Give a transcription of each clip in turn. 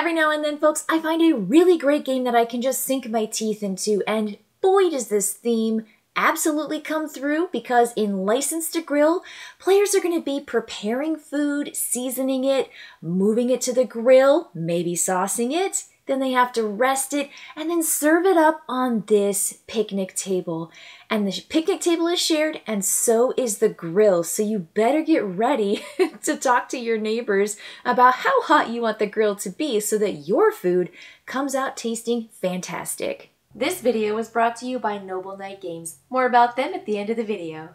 Every now and then, folks, I find a really great game that I can just sink my teeth into, and boy does this theme absolutely come through, because in License to Grill, players are going to be preparing food, seasoning it, moving it to the grill, maybe saucing it, then they have to rest it, and then serve it up on this picnic table. And the picnic table is shared, and so is the grill. So you better get ready to talk to your neighbors about how hot you want the grill to be so that your food comes out tasting fantastic. This video was brought to you by Noble Knight Games. More about them at the end of the video.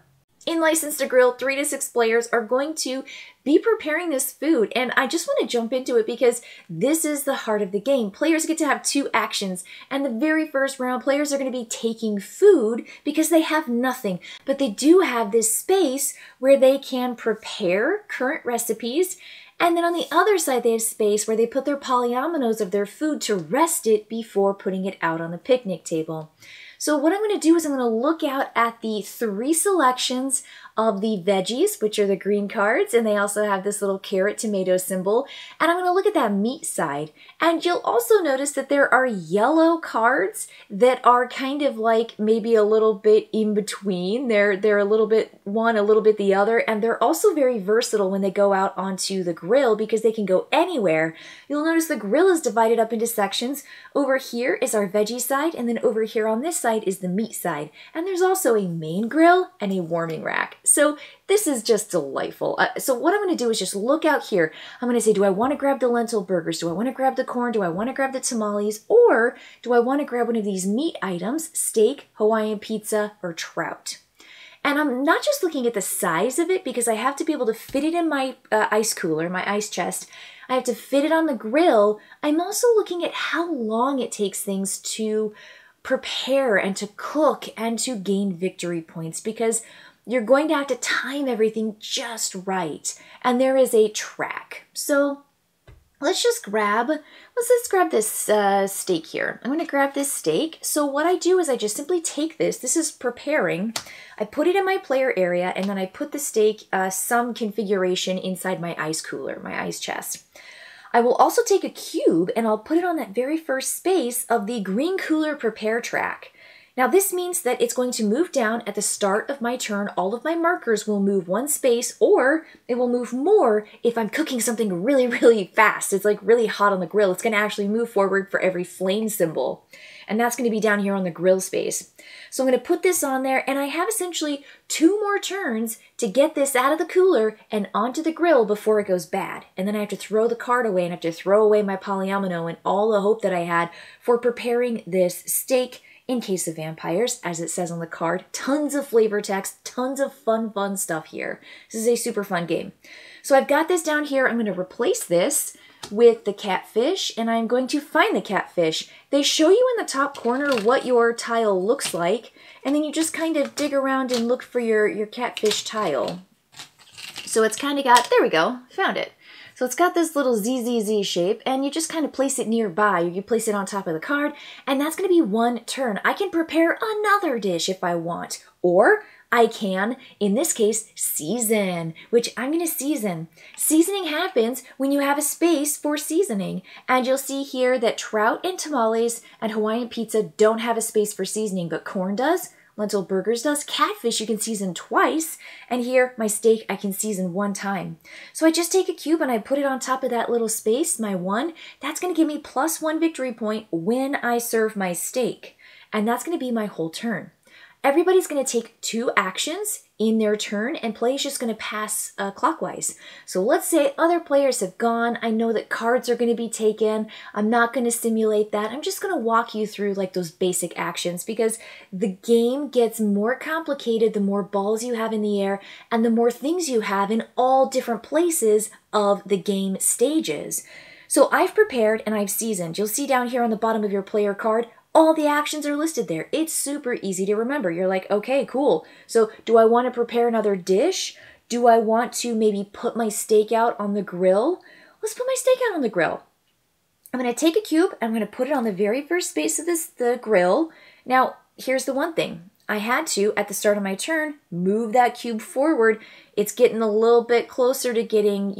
In License to Grill, 3 to 6 players are going to be preparing this food, and I just want to jump into it because this is the heart of the game. Players get to have 2 actions, and the very first round, players are going to be taking food because they have nothing, but they do have this space where they can prepare current recipes, and then on the other side, they have space where they put their polyominoes of their food to rest it before putting it out on the picnic table. So what I'm going to do is I'm going to look out at the 3 selections of the veggies, which are the green cards, and they also have this little carrot tomato symbol, and I'm going to look at that meat side. And you'll also notice that there are yellow cards that are kind of like maybe a little bit in between. They're a little bit one, a little bit the other, and they're also very versatile when they go out onto the grill because they can go anywhere. You'll notice the grill is divided up into sections. Over here is our veggie side, and then over here on this side is the meat side. And there's also a main grill and a warming rack. So this is just delightful. So what I'm going to do is just look out here. I'm going to say, do I want to grab the lentil burgers? Do I want to grab the corn? Do I want to grab the tamales? Or do I want to grab one of these meat items, steak, Hawaiian pizza, or trout? And I'm not just looking at the size of it because I have to be able to fit it in my ice cooler, my ice chest. I have to fit it on the grill. I'm also looking at how long it takes things to prepare and to cook and to gain victory points, because you're going to have to time everything just right. And there is a track. So let's grab this steak here. I'm going to grab this steak. So what I do is I just simply take this is preparing, I put it in my player area, and then I put the steak some configuration inside my ice cooler, my ice chest. I will also take a cube and I'll put it on that very first space of the green cooler prepare track. Now this means that it's going to move down at the start of my turn. All of my markers will move 1 space, or it will move more if I'm cooking something really, really fast. It's like really hot on the grill. It's going to actually move forward for every flame symbol. And that's going to be down here on the grill space. So I'm going to put this on there, and I have essentially 2 more turns to get this out of the cooler and onto the grill before it goes bad. And then I have to throw the card away and I have to throw away my polyomino and all the hope that I had for preparing this steak in case of vampires, as it says on the card. Tons of flavor text, tons of fun stuff here. This is a super fun game. So I've got this down here. I'm going to replace this with the catfish, and I'm going to find the catfish. They show you in the top corner what your tile looks like, and then you just kind of dig around and look for your catfish tile. So it's kind of got, there we go, found it. So it's got this little ZZZ shape, and you just kind of place it nearby. You place it on top of the card, and that's going to be 1 turn. I can prepare another dish if I want, or I can, in this case, season, which I'm going to season. Seasoning happens when you have a space for seasoning, and you'll see here that trout and tamales and Hawaiian pizza don't have a space for seasoning, but corn does. Lentil burgers does. Catfish you can season twice, and here my steak I can season 1 time. So I just take a cube and I put it on top of that little space, my 1. That's going to give me +1 victory point when I serve my steak, and that's going to be my whole turn. Everybody's going to take 2 actions in their turn, and play is just going to pass clockwise. So let's say other players have gone. I know that cards are going to be taken. I'm not going to simulate that. I'm just going to walk you through like those basic actions, because the game gets more complicated the more balls you have in the air and the more things you have in all different places of the game stages. So I've prepared and I've seasoned. You'll see down here on the bottom of your player card, all the actions are listed there. It's super easy to remember. You're like, okay, cool. So do I want to prepare another dish? Do I want to maybe put my steak out on the grill? Let's put my steak out on the grill. I'm going to take a cube. I'm going to put it on the very first space of the grill. Now, here's the one thing. I had to, at the start of my turn, move that cube forward. It's getting a little bit closer to getting,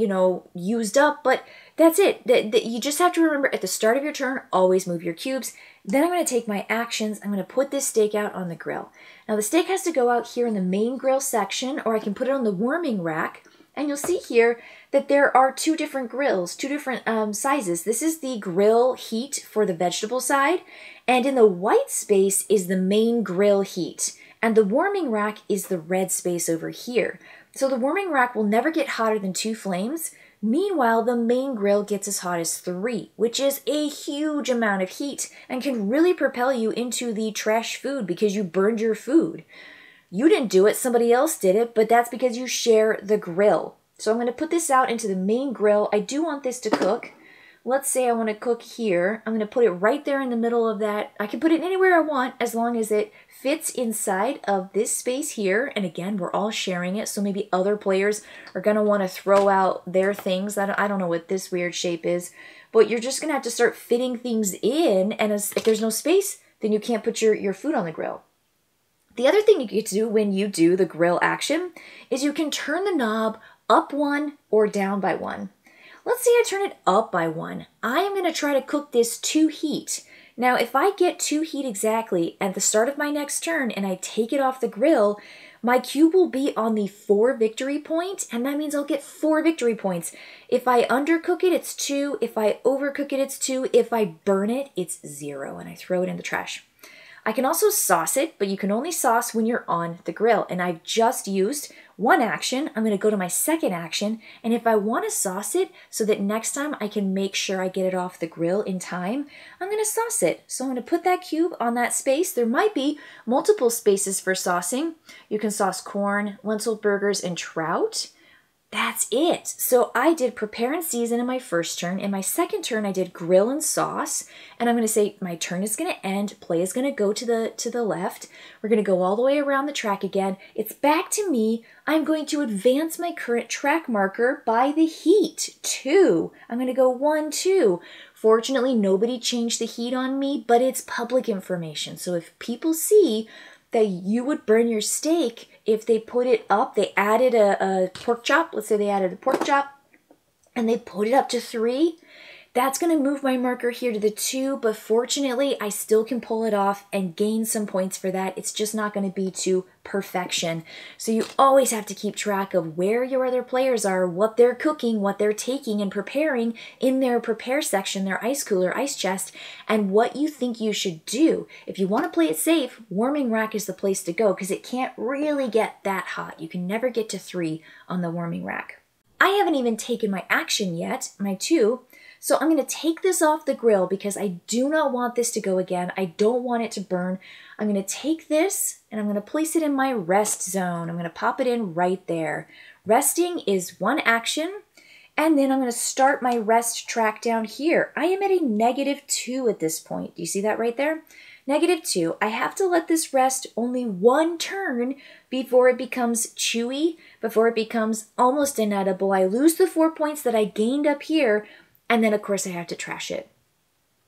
used up, but That's it. You just have to remember at the start of your turn, always move your cubes. Then I'm going to take my actions. I'm going to put this steak out on the grill. Now the steak has to go out here in the main grill section, or I can put it on the warming rack. And you'll see here that there are two different grills, two different sizes. This is the grill heat for the vegetable side, and in the white space is the main grill heat. And the warming rack is the red space over here. So the warming rack will never get hotter than 2 flames. Meanwhile, the main grill gets as hot as 3, which is a huge amount of heat and can really propel you into the trash food because you burned your food. You didn't do it, somebody else did it, but that's because you share the grill. So I'm going to put this out into the main grill. I do want this to cook. Let's say I want to cook here. I'm going to put it right there in the middle of that. I can put it anywhere I want as long as it fits inside of this space here. And again, we're all sharing it, so maybe other players are going to want to throw out their things. I don't know what this weird shape is, but you're just going to have to start fitting things in. And if there's no space, then you can't put your food on the grill. The other thing you get to do when you do the grill action is you can turn the knob up 1 or down by 1. Let's say I turn it up by 1. I am going to try to cook this 2 heat. Now, if I get 2 heat exactly at the start of my next turn and I take it off the grill, my cube will be on the 4 victory point, and that means I'll get 4 victory points. If I undercook it, it's 2. If I overcook it, it's 2. If I burn it, it's 0, and I throw it in the trash. I can also sauce it, but you can only sauce when you're on the grill. And I've just used 1 action. I'm going to go to my second action. And if I want to sauce it so that next time I can make sure I get it off the grill in time, I'm going to sauce it. So I'm going to put that cube on that space. There might be multiple spaces for saucing. You can sauce corn, lentil burgers, and trout. That's it. So I did prepare and season in my first turn. In my second turn, I did grill and sauce. And I'm going to say my turn is going to end. Play is going to go to the left. We're going to go all the way around the track again. It's back to me. I'm going to advance my current track marker by the heat. 2. I'm going to go 1, 2. Fortunately, nobody changed the heat on me, but it's public information. So if people see that you would burn your steak if they put it up, they added a pork chop, let's say they added a pork chop, and they put it up to 3, that's going to move my marker here to the 2, but fortunately, I still can pull it off and gain some points for that. It's just not going to be to perfection. So you always have to keep track of where your other players are, what they're cooking, what they're taking and preparing in their prepare section, their ice cooler, ice chest, and what you think you should do. If you want to play it safe, warming rack is the place to go because it can't really get that hot. You can never get to 3 on the warming rack. I haven't even taken my action yet, my 2, so I'm going to take this off the grill because I do not want this to go again. I don't want it to burn. I'm going to take this and I'm going to place it in my rest zone. I'm going to pop it in right there. Resting is 1 action, and then I'm going to start my rest track down here. I am at a -2 at this point. Do you see that right there? -2. I have to let this rest only 1 turn before it becomes chewy, before it becomes almost inedible. I lose the 4 points that I gained up here, and then, of course, I have to trash it.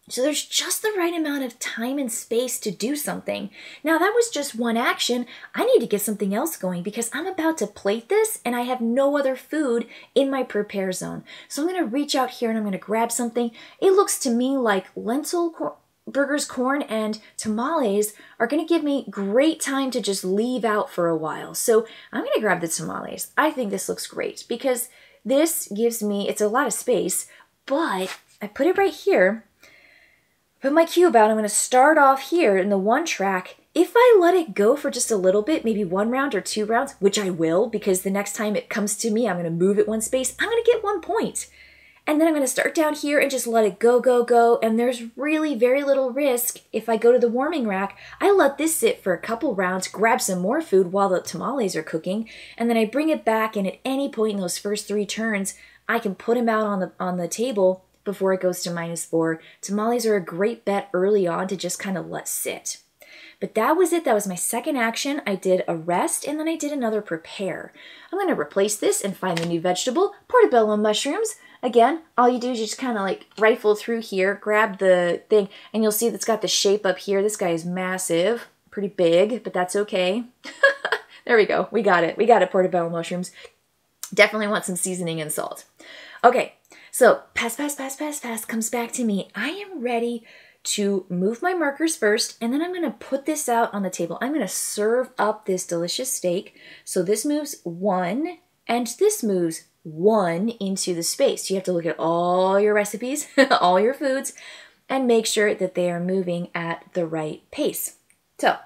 So there's just the right amount of time and space to do something. Now, that was just 1 action. I need to get something else going because I'm about to plate this and I have no other food in my prepare zone. So I'm going to reach out here and I'm going to grab something. It looks to me like lentil burgers, corn, and tamales are going to give me great time to just leave out for a while. So I'm going to grab the tamales. I think this looks great because this gives me, it's a lot of space, but I put it right here, put my cube out. I'm going to start off here in the 1 track. If I let it go for just a little bit, maybe 1 round or 2 rounds, which I will, because the next time it comes to me, I'm going to move it 1 space, I'm going to get 1 point. And then I'm going to start down here and just let it go, go, go. And there's really very little risk if I go to the warming rack. I let this sit for a couple rounds, grab some more food while the tamales are cooking, and then I bring it back, and at any point in those first 3 turns, I can put them out on the table before it goes to -4. Tamales are a great bet early on to just kind of let sit. But that was it. That was my second action. I did a rest, and then I did another prepare. I'm going to replace this and find the new vegetable, portobello mushrooms. Again, all you do is you just kind of like rifle through here, grab the thing, and you'll see that's got the shape up here. This guy is massive, pretty big, but that's okay. There we go. We got it. We got it, portobello mushrooms. Definitely want some seasoning and salt. Okay, So pass, pass, pass, pass, pass comes back to me. I am ready to move my markers first, and then I'm going to put this out on the table. I'm going to serve up this delicious steak. So this moves 1, and this moves 1 into the space. You have to look at all your recipes, all your foods, and make sure that they are moving at the right pace. So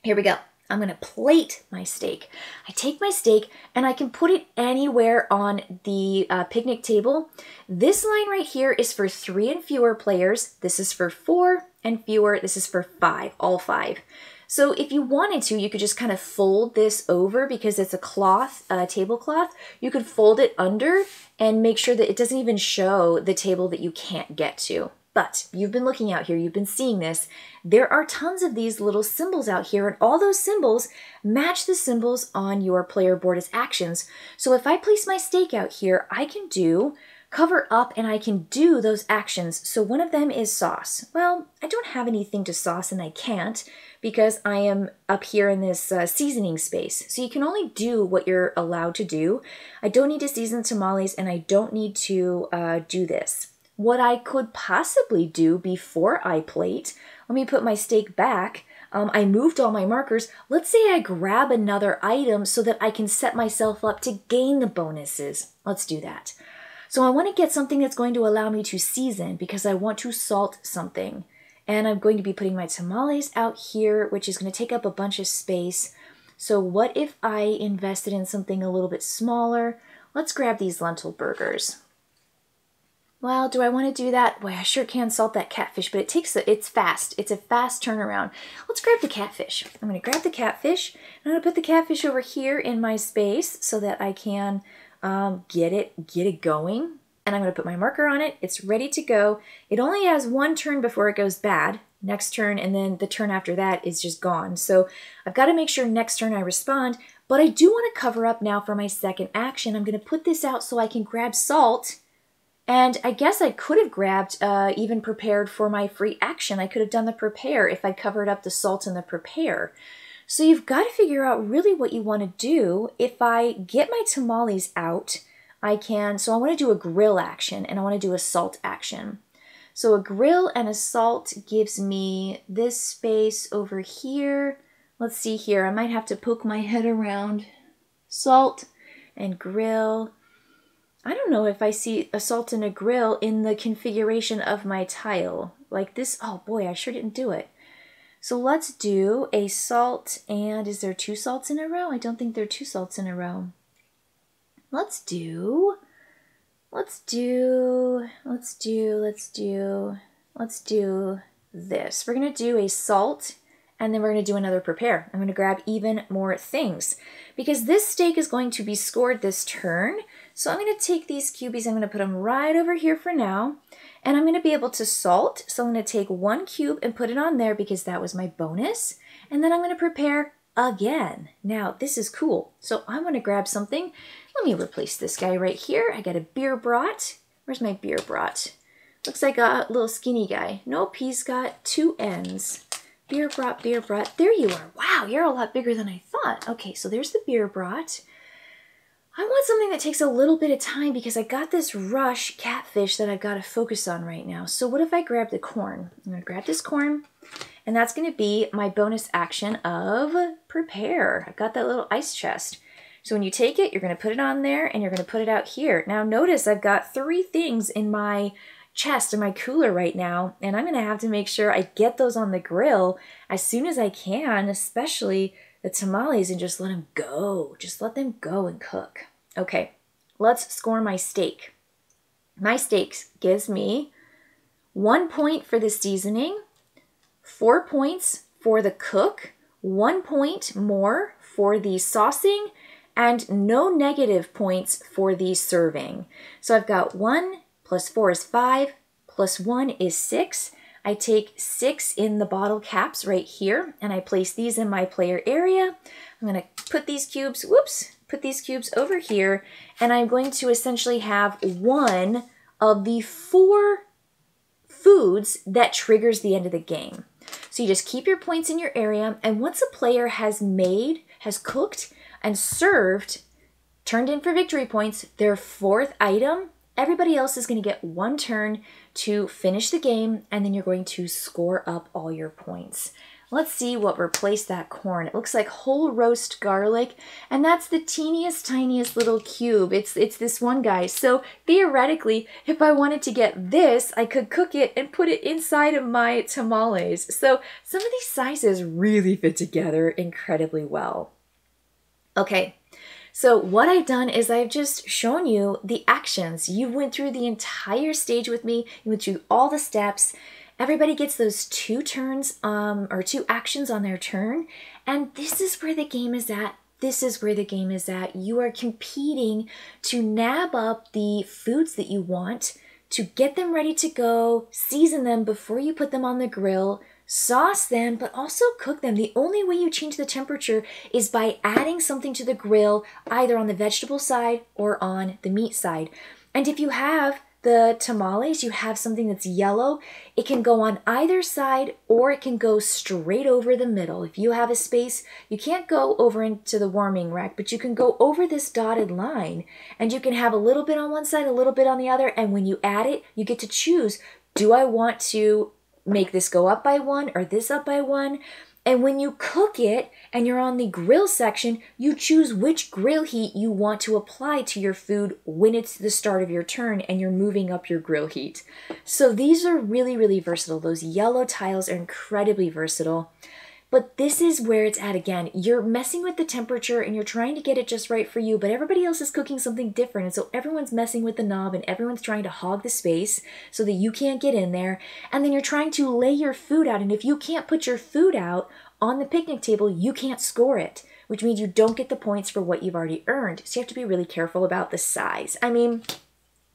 here we go. I'm going to plate my steak. I take my steak and I can put it anywhere on the picnic table. This line right here is for 3 and fewer players. This is for 4 and fewer. This is for 5, all 5. So if you wanted to, you could just kind of fold this over because it's a cloth, tablecloth. You could fold it under and make sure that it doesn't even show the table that you can't get to. But you've been looking out here, you've been seeing this. There are tons of these little symbols out here, and all those symbols match the symbols on your player board as actions. So if I place my steak out here, I can do cover up and I can do those actions. So one of them is sauce. Well, I don't have anything to sauce and I can't because I am up here in this seasoning space. So you can only do what you're allowed to do. I don't need to season tamales and I don't need to do this. What I could possibly do before I plate, let me put my steak back. I moved all my markers. Let's say I grab another item so that I can set myself up to gain the bonuses. Let's do that. So I want to get something that's going to allow me to season because I want to salt something. And I'm going to be putting my tamales out here, which is going to take up a bunch of space. So what if I invested in something a little bit smaller? Let's grab these lentil burgers. Well, do I want to do that? Boy, I sure can salt that catfish, but it's fast. It's a fast turnaround. Let's grab the catfish. I'm going to grab the catfish. I'm going to put the catfish over here in my space so that I can get it going. And I'm going to put my marker on it. It's ready to go. It only has 1 turn before it goes bad. Next turn, and then the turn after that is just gone. So I've got to make sure next turn I respond, but I do want to cover up now for my second action. I'm going to put this out so I can grab salt. And I guess I could have grabbed, even prepared for my free action. I could have done the prepare if I covered up the salt and the prepare. So you've got to figure out really what you want to do. If I get my tamales out, so I want to do a grill action and I want to do a salt action. So a grill and a salt gives me this space over here. Let's see here, I might have to poke my head around. Salt and grill. I don't know if I see a salt and a grill in the configuration of my tile. Like this, oh boy, I sure didn't do it. So let's do a salt, and is there 2 salts in a row? I don't think there are 2 salts in a row. Let's do this. We're gonna do a salt, and then we're going to do another prepare. I'm going to grab even more things because this steak is going to be scored this turn. So I'm going to take these cubies, I'm going to put them right over here for now, and I'm going to be able to salt. So I'm going to take 1 cube and put it on there because that was my bonus. And then I'm going to prepare again. Now this is cool. So I'm going to grab something. Let me replace this guy right here. I got a beer brat. Where's my beer brat? Looks like a little skinny guy. Nope, he's got 2 ends. Beer brat, beer brat. There you are. Wow, you're a lot bigger than I thought. Okay, so there's the beer brat. I want something that takes a little bit of time because I got this rush catfish that I've got to focus on right now. So what if I grab the corn? I'm going to grab this corn, and that's going to be my bonus action of prepare. I've got that little ice chest. So when you take it, you're going to put it on there, and you're going to put it out here. Now notice I've got 3 things in my chest in my cooler right now, and I'm gonna have to make sure I get those on the grill as soon as I can, especially the tamales, and just let them go. Just let them go and cook. Okay, let's score my steak. My steak gives me 1 point for the seasoning, 4 points for the cook, 1 point more for the saucing, and no negative points for the serving. So I've got 1 plus 4 is 5, plus 1 is 6. I take 6 in the bottle caps right here, and I place these in my player area. I'm going to put these cubes, put these cubes over here, and I'm going to essentially have 1 of the 4 foods that triggers the end of the game. So you just keep your points in your area, and once a player has cooked and served, turned in for victory points, their 4th item, Everybody else is going to get 1 turn to finish the game, and then you're going to score up all your points. Let's see what replaced that corn. It looks like whole roast garlic, and that's the teeniest, tiniest little cube. It's this one guy. So theoretically, if I wanted to get this, I could cook it and put it inside of my tamales. So some of these sizes really fit together incredibly well. Okay. So what I've done is I've just shown you the actions. You went through the entire stage with me. You went through all the steps. Everybody gets those 2 turns or 2 actions on their turn. And this is where the game is at. This is where the game is at. You are competing to nab up the foods that you want, to get them ready to go, season them before you put them on the grill, sauce them, but also cook them. The only way you change the temperature is by adding something to the grill, either on the vegetable side or on the meat side. And if you have the tamales, you have something that's yellow, it can go on either side or it can go straight over the middle. If you have a space, you can't go over into the warming rack, but you can go over this dotted line and you can have a little bit on one side, a little bit on the other, and when you add it, you get to choose, do I want to make this go up by 1 or this up by 1? And when you cook it and you're on the grill section, you choose which grill heat you want to apply to your food when it's the start of your turn and you're moving up your grill heat. So these are really, really versatile. Those yellow tiles are incredibly versatile. But this is where it's at again. You're messing with the temperature and you're trying to get it just right for you, but everybody else is cooking something different. And so everyone's messing with the knob and everyone's trying to hog the space so that you can't get in there. And then you're trying to lay your food out. And if you can't put your food out on the picnic table, you can't score it, which means you don't get the points for what you've already earned. So you have to be really careful about the size. I mean,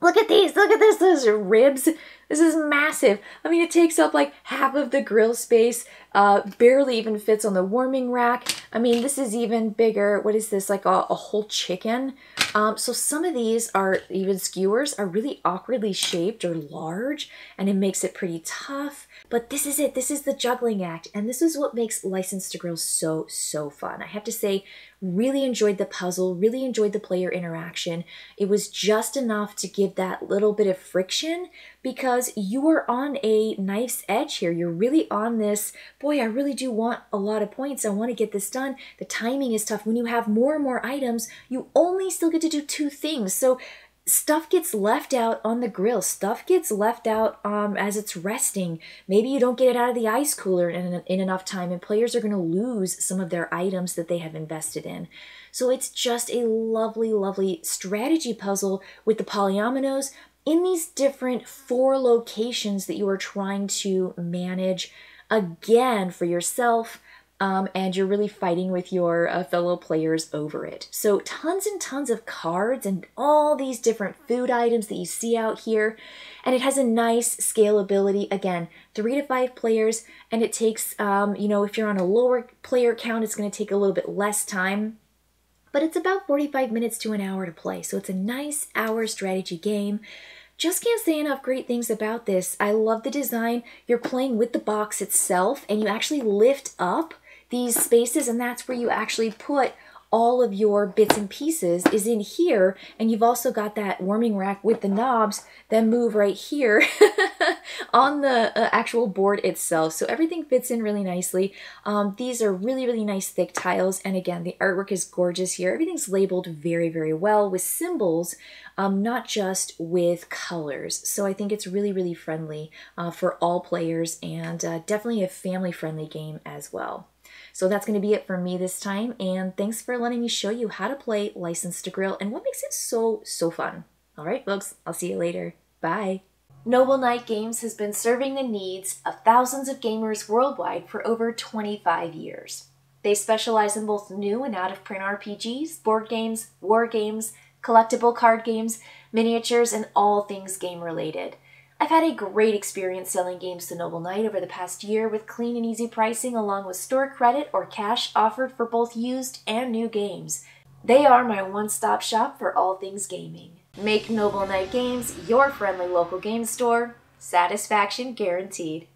look at these, look at this, those are ribs. This is massive. I mean, it takes up like half of the grill space, barely even fits on the warming rack. I mean, this is even bigger. What is this, like a whole chicken? So some of these are, even skewers, are really awkwardly shaped or large, and it makes it pretty tough. But this is it. This is the juggling act, and this is what makes License to Grill so, so fun. I have to say, really enjoyed the puzzle, really enjoyed the player interaction. It was just enough to give that little bit of friction because you are on a knife's edge here. You're really on this, boy, I really do want a lot of points. I want to get this done. The timing is tough. When you have more and more items, you only still get to do 2 things. So stuff gets left out on the grill. Stuff gets left out as it's resting. Maybe you don't get it out of the ice cooler in enough time, and players are going to lose some of their items that they have invested in. So it's just a lovely, lovely strategy puzzle with the polyominoes in these different 4 locations that you are trying to manage, again, for yourself, and you're really fighting with your fellow players over it. So tons and tons of cards and all these different food items that you see out here. And it has a nice scalability. Again, 3 to 5 players, and it takes, you know, if you're on a lower player count, it's going to take a little bit less time. But it's about 45 minutes to an hour to play. So it's a nice hour strategy game. Just can't say enough great things about this. I love the design. You're playing with the box itself, and you actually lift up these spaces, and that's where you actually put all of your bits and pieces is in here. And you've also got that warming rack with the knobs that move right here on the actual board itself. So everything fits in really nicely. These are really, really nice thick tiles. And again, the artwork is gorgeous here. Everything's labeled very, very well with symbols, not just with colors. So I think it's really, really friendly for all players, and definitely a family-friendly game as well. So that's going to be it for me this time, and thanks for letting me show you how to play License to Grill and what makes it so, so fun. All right, folks, I'll see you later. Bye. Noble Knight Games has been serving the needs of thousands of gamers worldwide for over 25 years. They specialize in both new and out-of-print RPGs, board games, war games, collectible card games, miniatures, and all things game-related. I've had a great experience selling games to Noble Knight over the past year with clean and easy pricing along with store credit or cash offered for both used and new games. They are my one-stop shop for all things gaming. Make Noble Knight Games your friendly local game store. Satisfaction guaranteed.